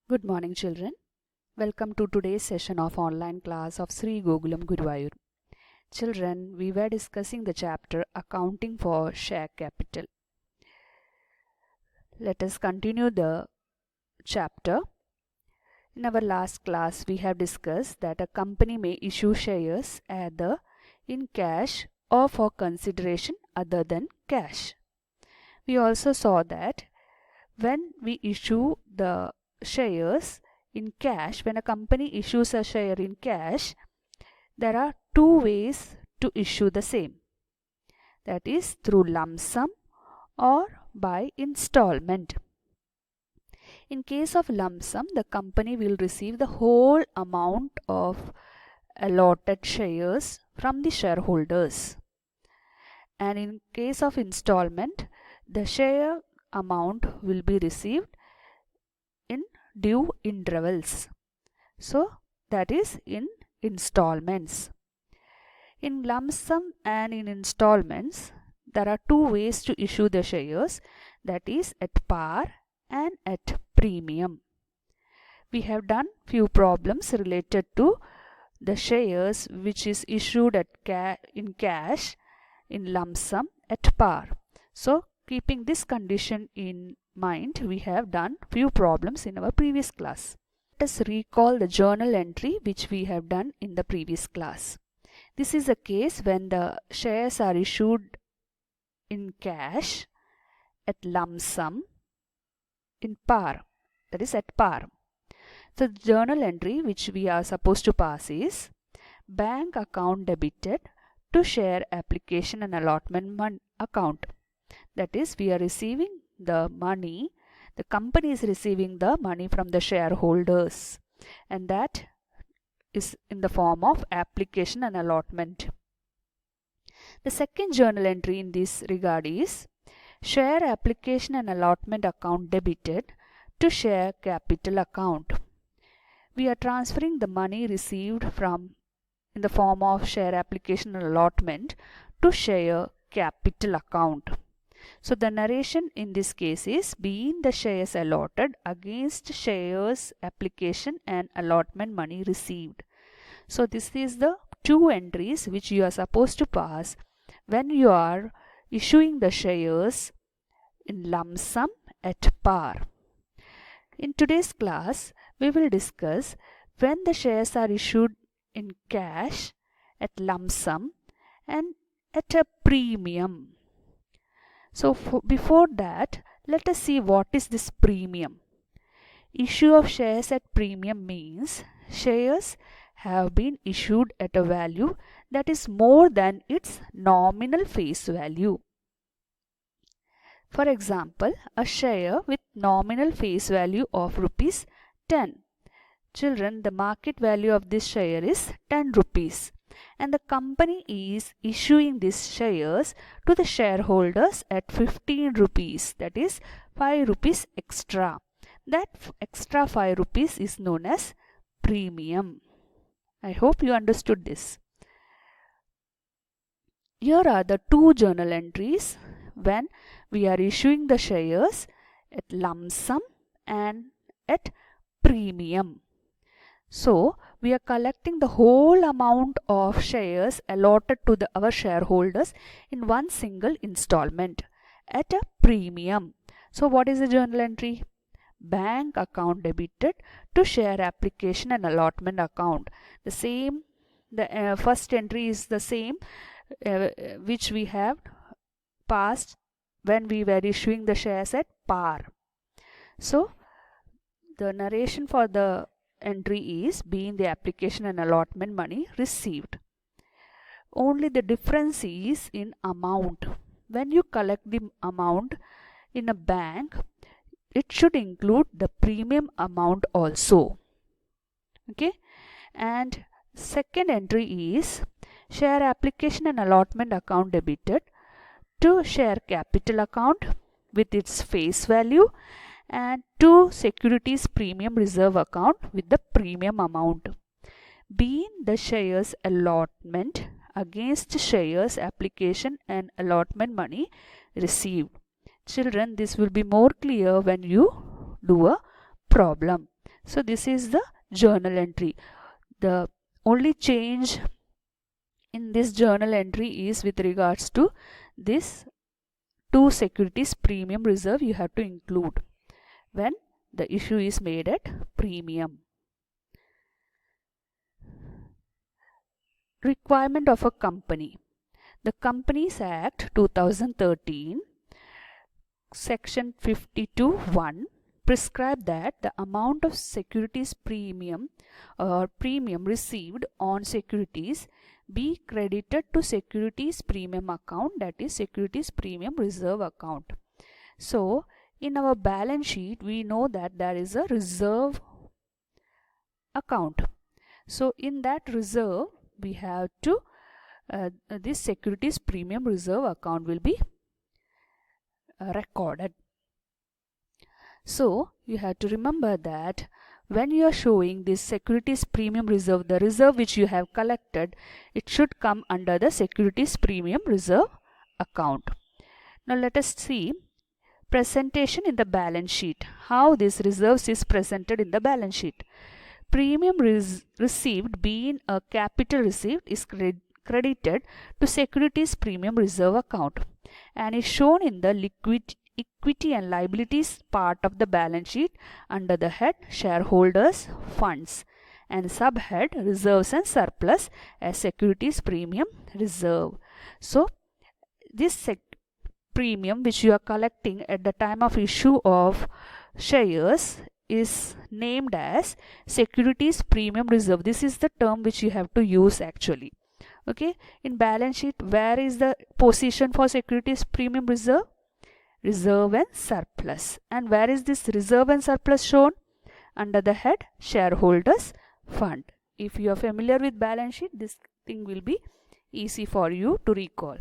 Good morning, children. Welcome to today's session of online class of Sri Gokulam Guruvayur. Children, we were discussing the chapter Accounting for Share Capital. Let us continue the chapter. In our last class, we have discussed that a company may issue shares either in cash or for consideration other than cash. We also saw that when we issue the shares in cash, when a company issues a share in cash, there are two ways to issue the same. That is through lump sum or by installment. In case of lump sum, the company will receive the whole amount of allotted shares from the shareholders. And in case of installment, the share amount will be received in due intervals. So that is in installments. In lump sum and in installments, there are two ways to issue the shares, that is at par and at premium. We have done few problems related to the shares which is issued at in cash, in lump sum, at par. So keeping this condition in mind, we have done few problems in our previous class. Let us recall the journal entry which we have done in the previous class. This is a case when the shares are issued in cash, at lump sum, in par, that is at par. So the journal entry which we are supposed to pass is bank account debited to share application and allotment account. That is, we are receiving the money, the company is receiving the money from the shareholders, and that is in the form of application and allotment. The second journal entry in this regard is share application and allotment account debited to share capital account. We are transferring the money received from in the form of share application and allotment to share capital account. So the narration in this case is being the shares allotted against shares application and allotment money received. So this is the two entries which you are supposed to pass when you are issuing the shares in lump sum at par. In today's class, we will discuss when the shares are issued in cash, at lump sum, and at a premium. So before that, let us see what is this premium. Issue of shares at premium means shares have been issued at a value that is more than its nominal face value. For example, a share with nominal face value of rupees 10. Children, the market value of this share is 10 rupees, and the company is issuing these shares to the shareholders at 15 rupees, that is 5 rupees extra. That extra 5 rupees is known as premium. I hope you understood this. Here are the two journal entries when we are issuing the shares at lump sum and at premium. So we are collecting the whole amount of shares allotted to our shareholders in one single installment at a premium. So what is the journal entry? Bank account debited to share application and allotment account. The same, the first entry is the same which we have passed when we were issuing the shares at par. So the narration for the entry is being the application and allotment money received. Only the difference is in amount. When you collect the amount in a bank, it should include the premium amount also. Okay, and second entry is share application and allotment account debited to share capital account with its face value and to securities premium reserve account with the premium amount, being the shares allotment against shares application and allotment money received. Children, this will be more clear when you do a problem. So this is the journal entry. The only change in this journal entry is with regards to this 2 securities premium reserve you have to include when the issue is made at premium. Requirement of a company. The Companies Act 2013 section 52(1) prescribe that the amount of securities premium or premium received on securities be credited to securities premium account, that is securities premium reserve account. So in our balance sheet we know that there is a reserve account. So in that reserve we have to this securities premium reserve account will be recorded. So you have to remember that when you are showing this securities premium reserve, the reserve which you have collected, it should come under the securities premium reserve account. Now let us see presentation in the balance sheet. How this reserves is presented in the balance sheet. Premium received being a capital received is credited to securities premium reserve account and is shown in the equity and liabilities part of the balance sheet under the head shareholders funds and subhead reserves and surplus as securities premium reserve. So this premium which you are collecting at the time of issue of shares is named as securities premium reserve. This is the term which you have to use actually. Okay, in balance sheet where is the position for securities premium reserve? Reserve and surplus. And where is this reserve and surplus shown? Under the head shareholders fund. If you are familiar with balance sheet, this thing will be easy for you to recall.